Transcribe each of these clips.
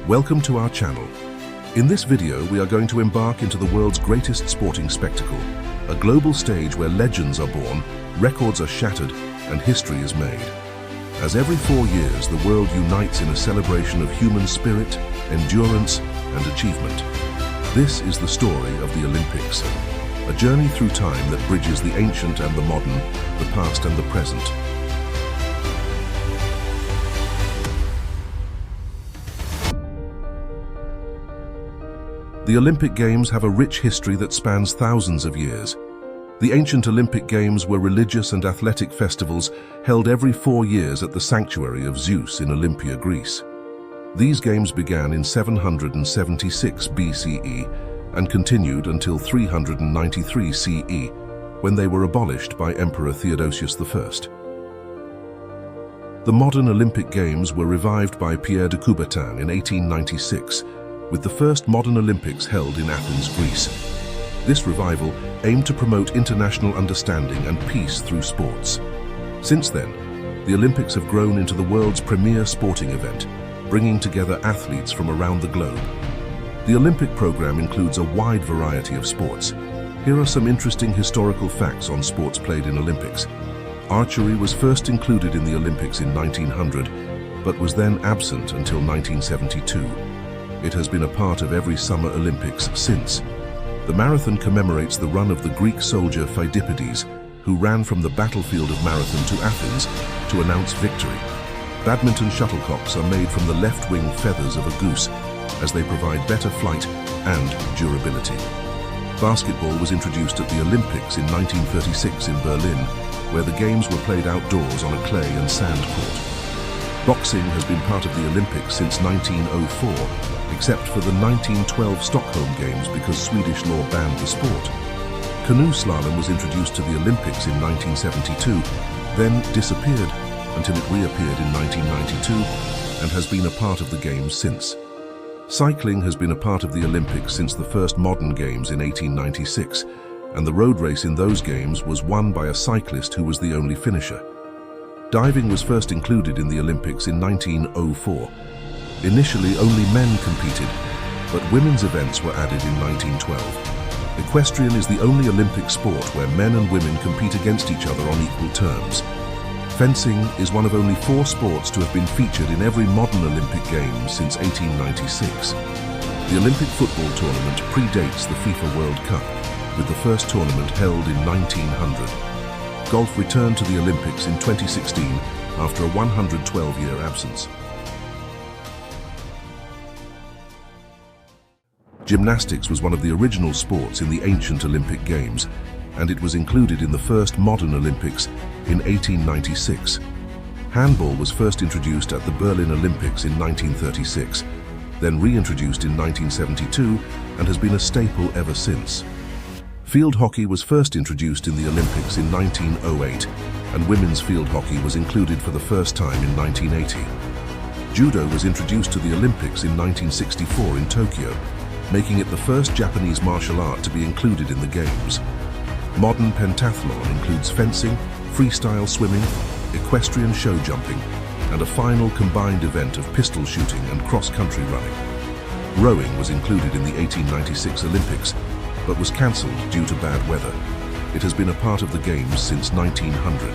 Welcome to our channel. In this video, we are going to embark into the world's greatest sporting spectacle, a global stage where legends are born, records are shattered, and history is made. As every 4 years, the world unites in a celebration of human spirit, endurance, and achievement. This is the story of the Olympics, a journey through time that bridges the ancient and the modern, the past and the present. The Olympic Games have a rich history that spans thousands of years. The ancient Olympic Games were religious and athletic festivals held every 4 years at the sanctuary of Zeus in Olympia, Greece. These games began in 776 BCE and continued until 393 CE, when they were abolished by Emperor Theodosius I. The modern Olympic Games were revived by Pierre de Coubertin in 1896, with the first modern Olympics held in Athens, Greece. This revival aimed to promote international understanding and peace through sports. Since then, the Olympics have grown into the world's premier sporting event, bringing together athletes from around the globe. The Olympic program includes a wide variety of sports. Here are some interesting historical facts on sports played in Olympics. Archery was first included in the Olympics in 1900, but was then absent until 1972. It has been a part of every Summer Olympics since. The marathon commemorates the run of the Greek soldier Phidippides, who ran from the battlefield of Marathon to Athens to announce victory. Badminton shuttlecocks are made from the left-wing feathers of a goose, as they provide better flight and durability. Basketball was introduced at the Olympics in 1936 in Berlin, where the games were played outdoors on a clay and sand court. Boxing has been part of the Olympics since 1904, except for the 1912 Stockholm Games because Swedish law banned the sport. Canoe slalom was introduced to the Olympics in 1972, then disappeared until it reappeared in 1992 and has been a part of the Games since. Cycling has been a part of the Olympics since the first modern Games in 1896, and the road race in those Games was won by a cyclist who was the only finisher. Diving was first included in the Olympics in 1904. Initially, only men competed, but women's events were added in 1912. Equestrian is the only Olympic sport where men and women compete against each other on equal terms. Fencing is one of only 4 sports to have been featured in every modern Olympic Games since 1896. The Olympic football tournament predates the FIFA World Cup, with the first tournament held in 1900. Golf returned to the Olympics in 2016 after a 112-year absence. Gymnastics was one of the original sports in the ancient Olympic Games, and it was included in the first modern Olympics in 1896. Handball was first introduced at the Berlin Olympics in 1936, then reintroduced in 1972, and has been a staple ever since. Field hockey was first introduced in the Olympics in 1908, and women's field hockey was included for the first time in 1980. Judo was introduced to the Olympics in 1964 in Tokyo, making it the first Japanese martial art to be included in the Games. Modern pentathlon includes fencing, freestyle swimming, equestrian show jumping, and a final combined event of pistol shooting and cross-country running. Rowing was included in the 1896 Olympics, but was cancelled due to bad weather. It has been a part of the Games since 1900.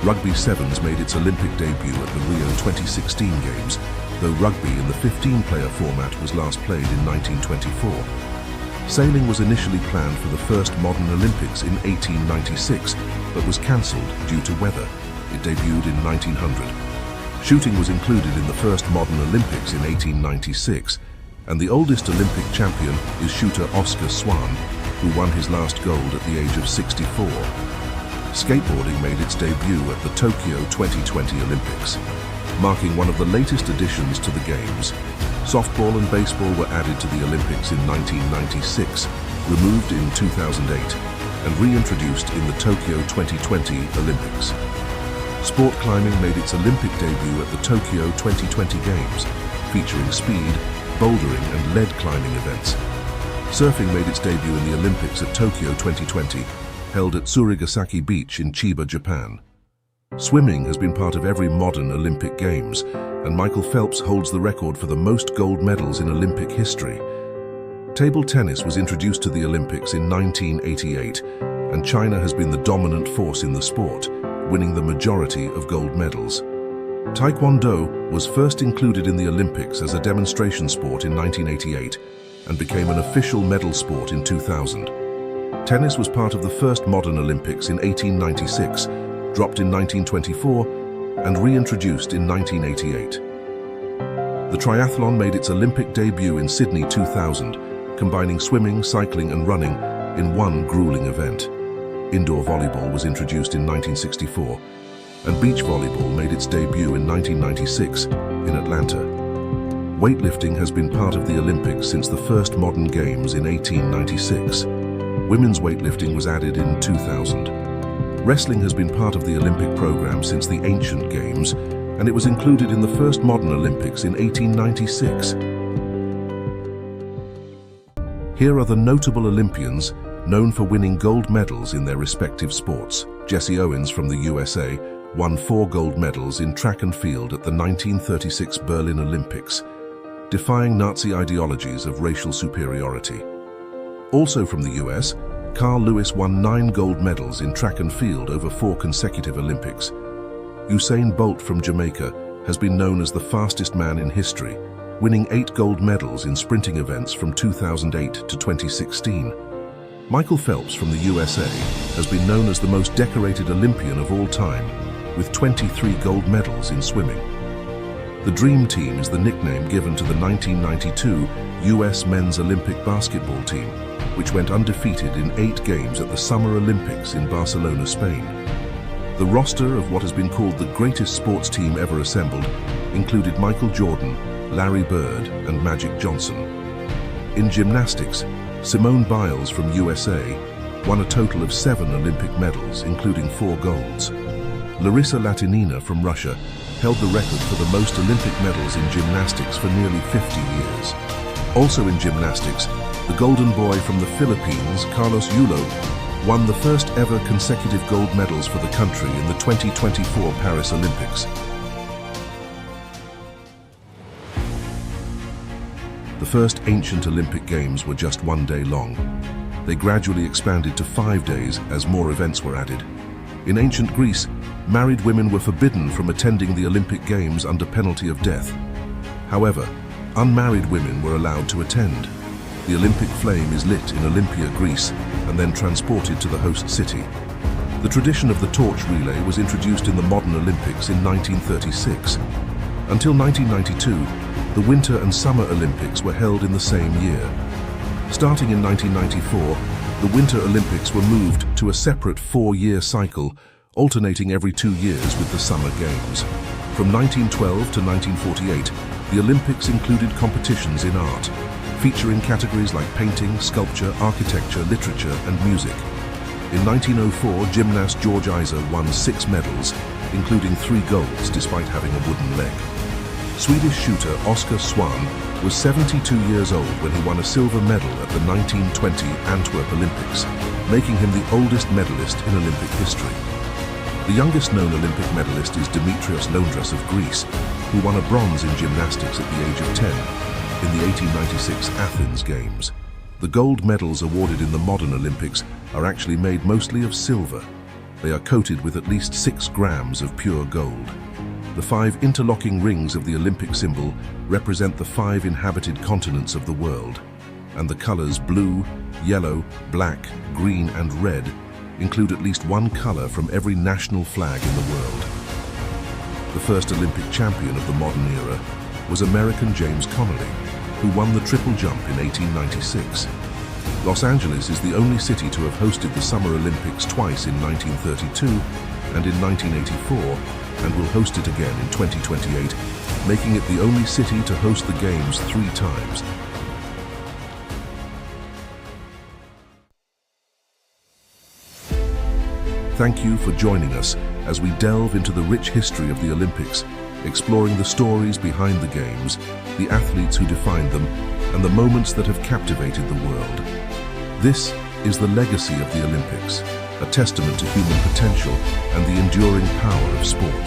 Rugby Sevens made its Olympic debut at the Rio 2016 Games, though rugby in the 15-player format was last played in 1924. Sailing was initially planned for the first modern Olympics in 1896, but was cancelled due to weather. It debuted in 1900. Shooting was included in the first modern Olympics in 1896, and the oldest Olympic champion is shooter Oscar Swan, who won his last gold at the age of 64. Skateboarding made its debut at the Tokyo 2020 Olympics, marking one of the latest additions to the Games. Softball and baseball were added to the Olympics in 1996, removed in 2008, and reintroduced in the Tokyo 2020 Olympics. Sport climbing made its Olympic debut at the Tokyo 2020 Games, featuring speed, bouldering and lead climbing events. Surfing made its debut in the Olympics at Tokyo 2020, held at Surigasaki Beach in Chiba, Japan. Swimming has been part of every modern Olympic Games, and Michael Phelps holds the record for the most gold medals in Olympic history. Table tennis was introduced to the Olympics in 1988, and China has been the dominant force in the sport, winning the majority of gold medals. Taekwondo was first included in the Olympics as a demonstration sport in 1988 and became an official medal sport in 2000. Tennis was part of the first modern Olympics in 1896, dropped in 1924, and reintroduced in 1988. The triathlon made its Olympic debut in Sydney 2000, combining swimming, cycling and running in one grueling event. Indoor volleyball was introduced in 1964, and beach volleyball made its debut in 1996 in Atlanta. Weightlifting has been part of the Olympics since the first modern games in 1896. Women's weightlifting was added in 2000. Wrestling has been part of the Olympic program since the ancient games, and it was included in the first modern Olympics in 1896. Here are the notable Olympians known for winning gold medals in their respective sports. Jesse Owens from the USA won 4 gold medals in track and field at the 1936 Berlin Olympics, defying Nazi ideologies of racial superiority. Also from the US, Carl Lewis won 9 gold medals in track and field over 4 consecutive Olympics. Usain Bolt from Jamaica has been known as the fastest man in history, winning 8 gold medals in sprinting events from 2008 to 2016. Michael Phelps from the USA has been known as the most decorated Olympian of all time, with 23 gold medals in swimming. The Dream Team is the nickname given to the 1992 US Men's Olympic basketball team, which went undefeated in 8 games at the Summer Olympics in Barcelona, Spain. The roster of what has been called the greatest sports team ever assembled included Michael Jordan, Larry Bird, and Magic Johnson. In gymnastics, Simone Biles from USA won a total of 7 Olympic medals, including 4 golds. Larissa Latinina from Russia held the record for the most Olympic medals in gymnastics for nearly 50 years. Also in gymnastics, the golden boy from the Philippines, Carlos Yulo, won the first ever consecutive gold medals for the country in the 2024 Paris Olympics. The first ancient Olympic Games were just 1 day long. They gradually expanded to 5 days as more events were added. In ancient Greece, married women were forbidden from attending the Olympic Games under penalty of death. However, unmarried women were allowed to attend. The Olympic flame is lit in Olympia, Greece, and then transported to the host city. The tradition of the torch relay was introduced in the modern Olympics in 1936. Until 1992, the Winter and Summer Olympics were held in the same year. Starting in 1994, the Winter Olympics were moved to a separate 4-year cycle, alternating every 2 years with the Summer Games. From 1912 to 1948, the Olympics included competitions in art, featuring categories like painting, sculpture, architecture, literature, and music. In 1904, gymnast George Iser won 6 medals, including 3 golds despite having a wooden leg. Swedish shooter Oskar Swan was 72 years old when he won a silver medal at the 1920 Antwerp Olympics, making him the oldest medalist in Olympic history. The youngest known Olympic medalist is Dimitrios Londras of Greece, who won a bronze in gymnastics at the age of 10 in the 1896 Athens Games. The gold medals awarded in the modern Olympics are actually made mostly of silver. They are coated with at least 6 grams of pure gold. The 5 interlocking rings of the Olympic symbol represent the 5 inhabited continents of the world, and the colors blue, yellow, black, green, and red include at least 1 color from every national flag in the world. The first Olympic champion of the modern era was American James Connolly, who won the triple jump in 1896. Los Angeles is the only city to have hosted the Summer Olympics twice in 1932 and in 1984, and will host it again in 2028, making it the only city to host the Games 3 times. Thank you for joining us as we delve into the rich history of the Olympics, exploring the stories behind the Games, the athletes who defined them, and the moments that have captivated the world. This is the legacy of the Olympics, a testament to human potential and the enduring power of sport.